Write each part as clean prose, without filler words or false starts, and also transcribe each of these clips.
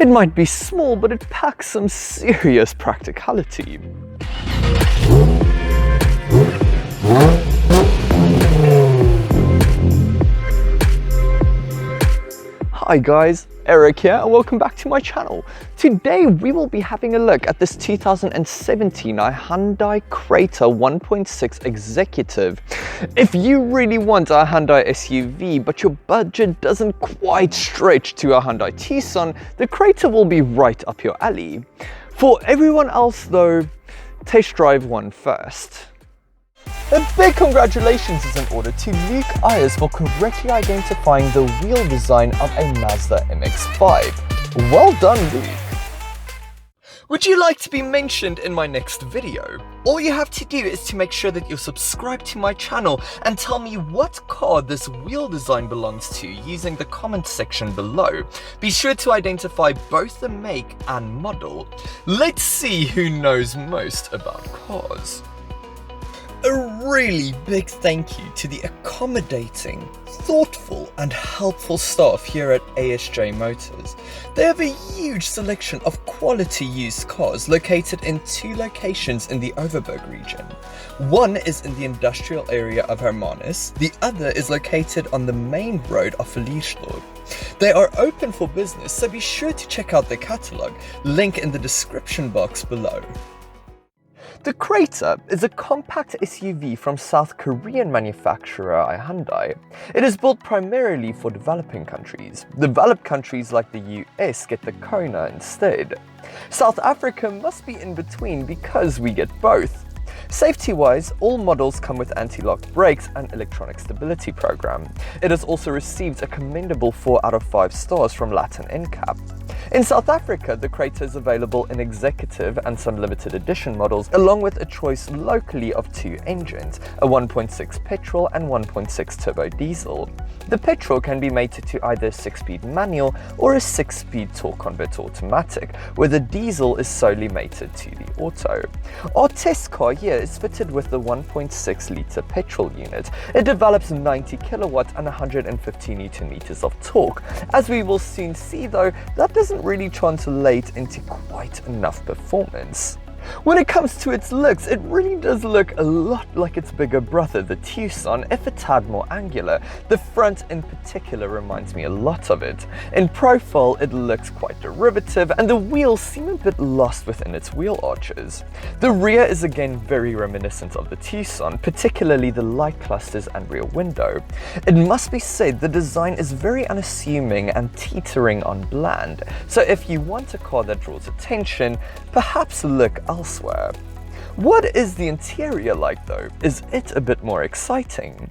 It might be small, but it packs some serious practicality. Hi guys, Eric here and welcome back to my channel. Today we will be having a look at this 2017 Hyundai Creta 1.6 Executive. If you really want a Hyundai SUV but your budget doesn't quite stretch to a Hyundai Tucson, the Creta will be right up your alley. For everyone else though, test drive one first. A big congratulations is in order to Luke Ayers for correctly identifying the wheel design of a Mazda MX-5. Well done, Luke! Would you like to be mentioned in my next video? All you have to do is to make sure that you're subscribed to my channel and tell me what car this wheel design belongs to using the comment section below. Be sure to identify both the make and model. Let's see who knows most about cars. A really big thank you to the accommodating, thoughtful and helpful staff here at ASJ Motors. They have a huge selection of quality used cars located in 2 locations in the Overberg region. One is in the industrial area of Hermanus, the other is located on the main road of Verliesdorp. They are open for business, so be sure to check out their catalogue, link in the description box below. The Creta is a compact SUV from South Korean manufacturer Hyundai. It is built primarily for developing countries. Developed countries like the US get the Kona instead. South Africa must be in between because we get both. Safety-wise, all models come with anti-lock brakes and electronic stability program. It has also received a commendable 4 out of 5 stars from Latin NCAP. In South Africa, the Creta is available in executive and some limited edition models, along with a choice locally of 2 engines, a 1.6 petrol and 1.6 turbo diesel. The petrol can be mated to either a 6-speed manual or a 6-speed torque converter automatic, where the diesel is solely mated to the auto. Our test car here is fitted with the 1.6 litre petrol unit. It develops 90 kilowatts and 150 Newton meters of torque. As we will soon see though, that doesn't really translate into quite enough performance. When it comes to its looks, it really does look a lot like its bigger brother, the Tucson, if a tad more angular. The front in particular reminds me a lot of it. In profile, it looks quite derivative, and the wheels seem a bit lost within its wheel arches. The rear is again very reminiscent of the Tucson, particularly the light clusters and rear window. It must be said the design is very unassuming and teetering on bland, so if you want a car that draws attention, perhaps look elsewhere. What is the interior like though? Is it a bit more exciting?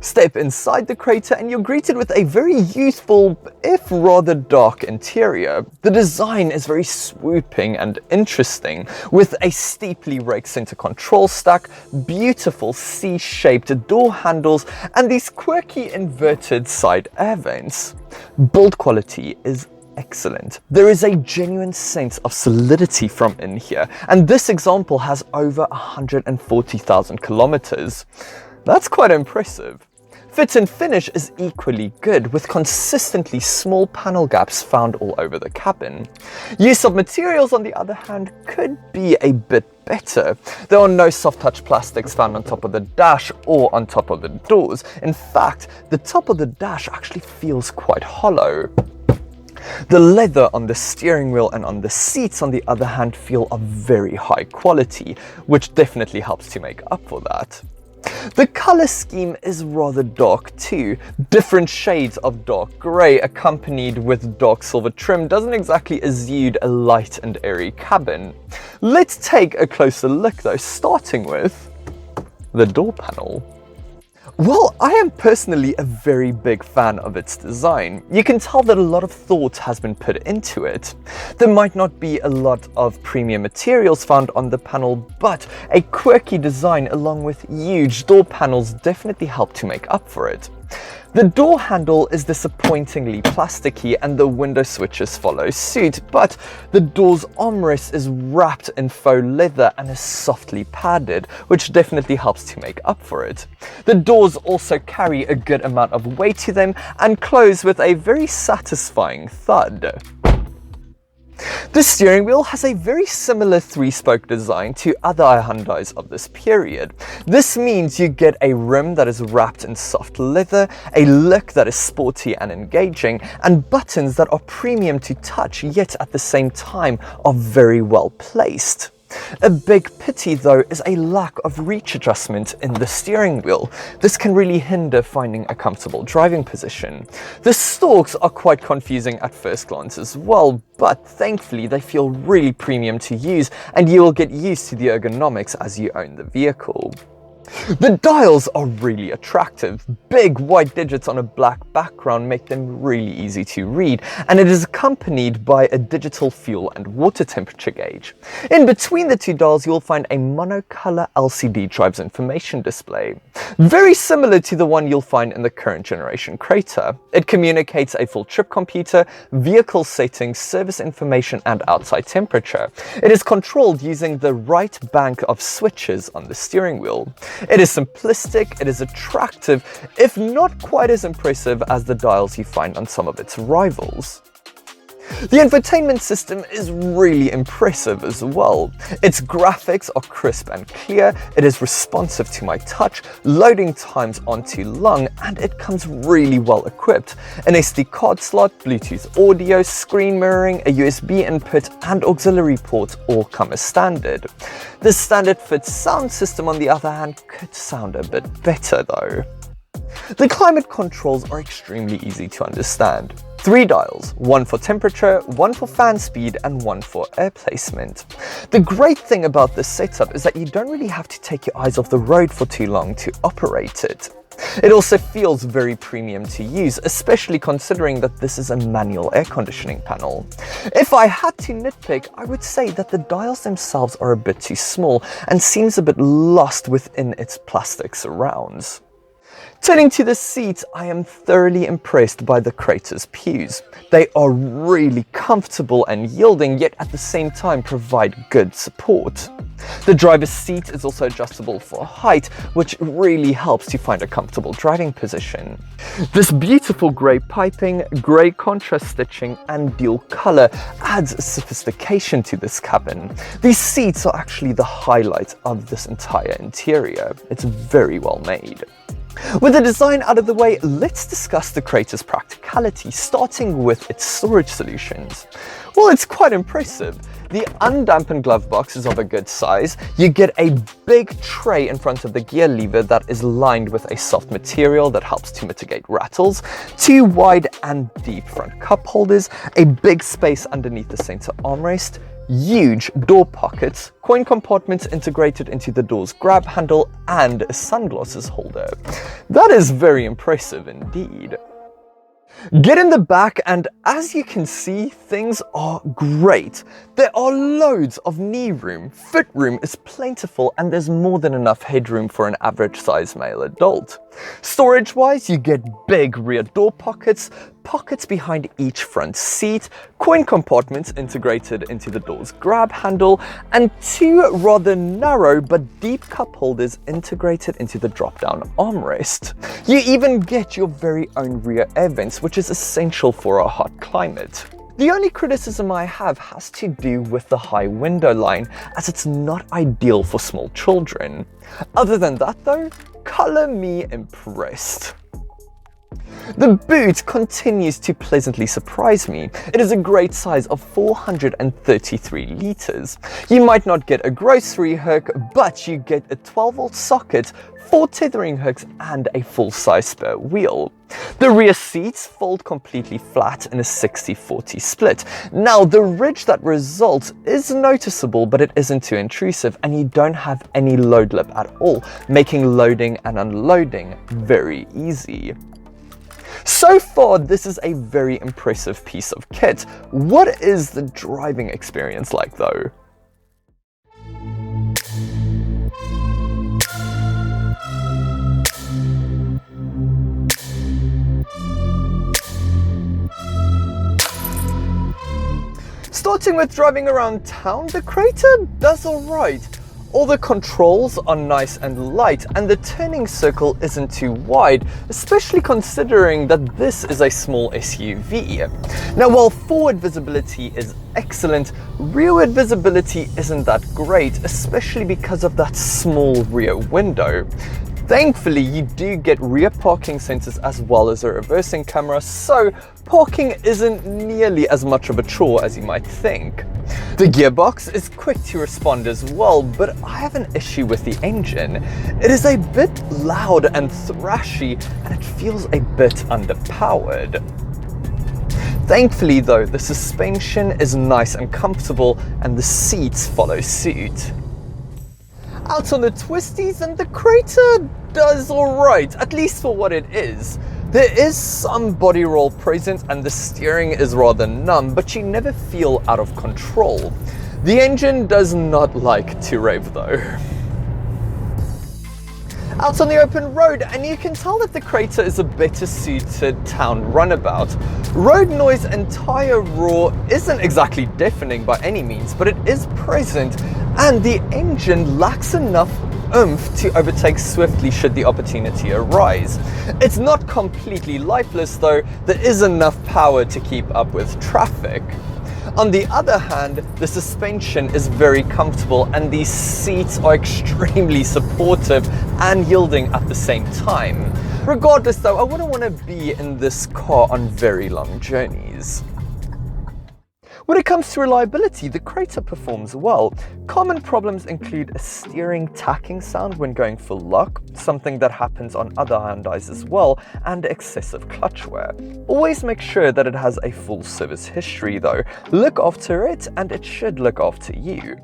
Step inside the Creta and you're greeted with a very youthful, if rather dark interior. The design is very swooping and interesting, with a steeply raked center control stack, beautiful C-shaped door handles, and these quirky inverted side air vents. Build quality is excellent. There is a genuine sense of solidity from in here, and this example has over 140,000 kilometers. That's quite impressive. Fit and finish is equally good, with consistently small panel gaps found all over the cabin. Use of materials, on the other hand, could be a bit better. There are no soft touch plastics found on top of the dash or on top of the doors. In fact, the top of the dash actually feels quite hollow. The leather on the steering wheel and on the seats, on the other hand, feel of very high quality, which definitely helps to make up for that. The color scheme is rather dark too. Different shades of dark grey accompanied with dark silver trim doesn't exactly exude a light and airy cabin. Let's take a closer look though, starting with the door panel. Well, I am personally a very big fan of its design. You can tell that a lot of thought has been put into it. There might not be a lot of premium materials found on the panel, but a quirky design along with huge door panels definitely help to make up for it. The door handle is disappointingly plasticky and the window switches follow suit, but the door's armrest is wrapped in faux leather and is softly padded, which definitely helps to make up for it. The doors also carry a good amount of weight to them and close with a very satisfying thud. The steering wheel has a very similar 3-spoke design to other Hyundais of this period. This means you get a rim that is wrapped in soft leather, a look that is sporty and engaging, and buttons that are premium to touch yet at the same time are very well placed. A big pity though is a lack of reach adjustment in the steering wheel. This can really hinder finding a comfortable driving position. The stalks are quite confusing at first glance as well, but thankfully they feel really premium to use and you will get used to the ergonomics as you own the vehicle. The dials are really attractive. Big white digits on a black background make them really easy to read, and it is accompanied by a digital fuel and water temperature gauge. In between the two dials, you will find a monocolor LCD drives information display, very similar to the one you'll find in the current generation Creta. It communicates a full trip computer, vehicle settings, service information, and outside temperature. It is controlled using the right bank of switches on the steering wheel. It is simplistic, it is attractive, if not quite as impressive as the dials you find on some of its rivals. The infotainment system is really impressive as well. Its graphics are crisp and clear, it is responsive to my touch, loading times aren't too long, and it comes really well equipped. An SD card slot, Bluetooth audio, screen mirroring, a USB input, and auxiliary ports all come as standard. The standard fit sound system, on the other hand, could sound a bit better though. The climate controls are extremely easy to understand. 3 dials, one for temperature, one for fan speed, and one for air placement. The great thing about this setup is that you don't really have to take your eyes off the road for too long to operate it. It also feels very premium to use, especially considering that this is a manual air conditioning panel. If I had to nitpick, I would say that the dials themselves are a bit too small and seems a bit lost within its plastic surrounds. Turning to the seats, I am thoroughly impressed by the Creta's pews. They are really comfortable and yielding, yet at the same time provide good support. The driver's seat is also adjustable for height, which really helps to find a comfortable driving position. This beautiful grey piping, grey contrast stitching, and dual colour adds sophistication to this cabin. These seats are actually the highlight of this entire interior. It's very well made. With the design out of the way, let's discuss the Creta's practicality, starting with its storage solutions. Well, it's quite impressive. The undampened glove box is of a good size. You get a big tray in front of the gear lever that is lined with a soft material that helps to mitigate rattles, 2 wide and deep front cup holders, a big space underneath the center armrest, huge door pockets, coin compartments integrated into the door's grab handle, and a sunglasses holder. That is very impressive indeed. Get in the back and as you can see, things are great. There are loads of knee room, foot room is plentiful, and there's more than enough headroom for an average size male adult. Storage wise, you get big rear door pockets, pockets behind each front seat, coin compartments integrated into the door's grab handle, and 2 rather narrow but deep cup holders integrated into the drop-down armrest. You even get your very own rear air vents, which is essential for a hot climate. The only criticism I have has to do with the high window line, as it's not ideal for small children. Other than that though, color me impressed. The boot continues to pleasantly surprise me. It is a great size of 433 litres. You might not get a grocery hook, but you get a 12-volt socket, 4 tethering hooks, and a full-size spare wheel. The rear seats fold completely flat in a 60-40 split. Now, the ridge that results is noticeable, but it isn't too intrusive, and you don't have any load lip at all, making loading and unloading very easy. So far, this is a very impressive piece of kit. What is the driving experience like though? Starting with driving around town, the Creta does alright. All the controls are nice and light, and the turning circle isn't too wide, especially considering that this is a small SUV. Now, while forward visibility is excellent, rearward visibility isn't that great, especially because of that small rear window. Thankfully, you do get rear parking sensors as well as a reversing camera, so parking isn't nearly as much of a chore as you might think. The gearbox is quick to respond as well, but I have an issue with the engine. It is a bit loud and thrashy, and it feels a bit underpowered. Thankfully though, the suspension is nice and comfortable, and the seats follow suit. Out on the twisties, and the Creta does alright, at least for what it is. There is some body roll present and the steering is rather numb, but you never feel out of control. The engine does not like to rev though. Out on the open road, and you can tell that the Creta is a better suited town runabout. Road noise and tire roar isn't exactly deafening by any means, but it is present, and the engine lacks enough oomph to overtake swiftly should the opportunity arise. It's not completely lifeless though, there is enough power to keep up with traffic. On the other hand, the suspension is very comfortable and these seats are extremely supportive and yielding at the same time. Regardless though, I wouldn't want to be in this car on very long journeys. When it comes to reliability, the Creta performs well. Common problems include a steering tacking sound when going full lock, something that happens on other Hyundais as well, and excessive clutch wear. Always make sure that it has a full service history though. Look after it and it should look after you.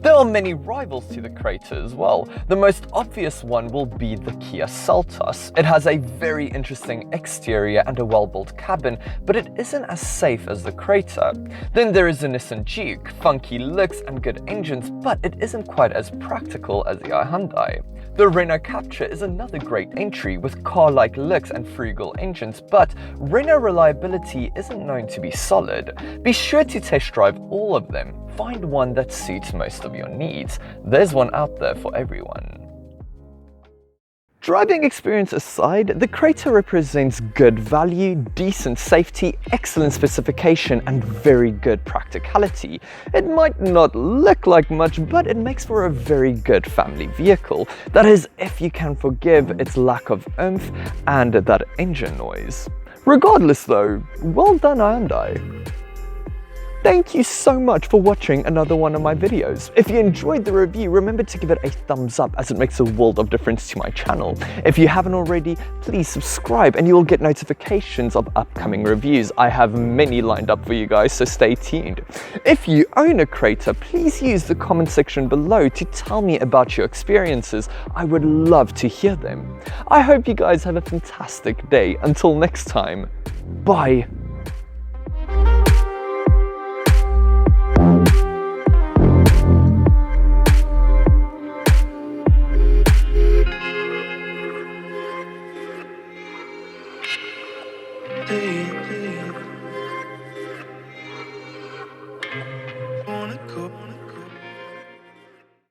There are many rivals to the Creta as well. The most obvious one will be the Kia Seltos. It has a very interesting exterior and a well-built cabin, but it isn't as safe as the Creta. Then there is the Nissan Juke, funky looks and good engines, but it isn't quite as practical as the Hyundai. The Renault Captur is another great entry with car-like looks and frugal engines, but Renault reliability isn't known to be solid. Be sure to test drive all of them. Find one that suits most of your needs. There's one out there for everyone. Driving experience aside, the Creta represents good value, decent safety, excellent specification, and very good practicality. It might not look like much, but it makes for a very good family vehicle. That is, if you can forgive its lack of oomph and that engine noise. Regardless though, well done Hyundai. Thank you so much for watching another one of my videos. If you enjoyed the review, remember to give it a thumbs up as it makes a world of difference to my channel. If you haven't already, please subscribe and you will get notifications of upcoming reviews. I have many lined up for you guys, so stay tuned. If you own a Creta, please use the comment section below to tell me about your experiences. I would love to hear them. I hope you guys have a fantastic day. Until next time, bye.